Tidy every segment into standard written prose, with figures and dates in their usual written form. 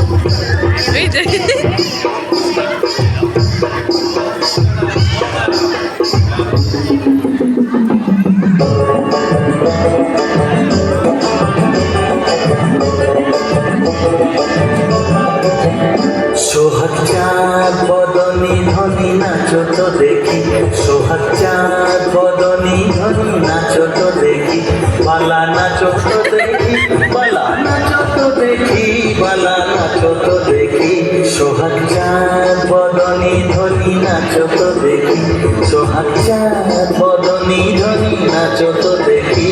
সোহাগ চাঁদ বদনী ধনী নাচো তো দেখি, সোহাগ চাঁদ বদনী ধনী নাচো তো দেখি, বালা নাচো তো দেখি, বালা নাচো তো দেখি, বালা নাচো তো দেখি। সোহাগ চাঁদ বদনী ধনী নাচো তো দেখি, সোহাগ চাঁদ বদনী ধনী নাচো তো দেখি।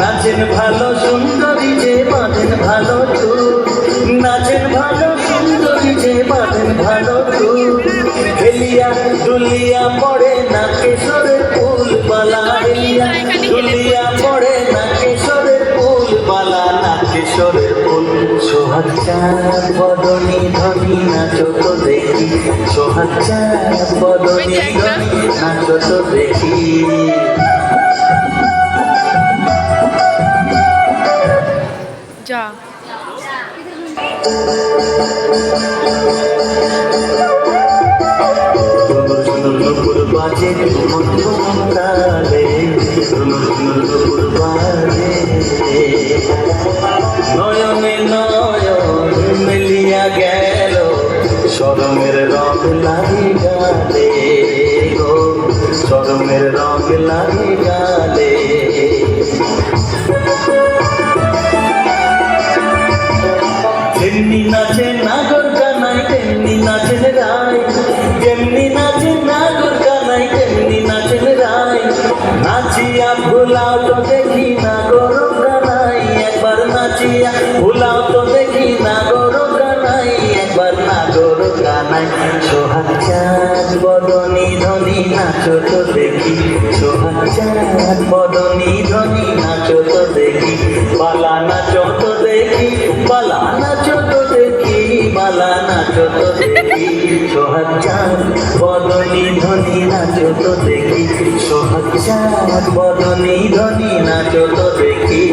নাচেন ভালো সুন্দরী যে বাঁধেন ভালো চুল, নাচেন ভালো সুন্দরী যে বাঁধেন ভালো চুল, হেলিয়া দুলিয়া পড়ে না কেশরের ফুল বালা, হেলিয়া দুলিয়া পড়ে না কেশরের ফুল বালা, না কেশরের ফুল। সোহাগ চাঁদ বদনী ধনী নাচো তো দেখি, সোহাগ চাঁদ বদনী ধনী নাচো তো দেখি। যা নুপুর বাজে মন্ত্রালে, নুপুর বাজে নয়নে নয়ন মিলিয়া গেল, শরমের রং লাগি গালে গো, শরমের রং লাগি গালে। যেমনি নাচে নাগর কানাই তেমনি নাচেন রায়, যেমনি নাচে নাগর কানাই তেমনি নাচেন রায়, নাচিয়া ভুলাও তো দেখি নাগর কানাই, একবার নাচিয়া ভুলাও তো দেখি নাগর কানাই, একবার নাগর কানাই। সোহাগ চাঁদ বদনী ধনী নাচো তো দেখি, সোহাগ চাঁদ বদনী ধনী নাচো তো দেখি, বালা নাচো তো দেখি, বালা নাচো তো দেখি, বালা নাচো তো দেখি। সোহাগ চাঁদ বদনী ধনী নাচো তো দেখি, সোহাগ চাঁদ বদনী ধনী নাচো তো দেখি।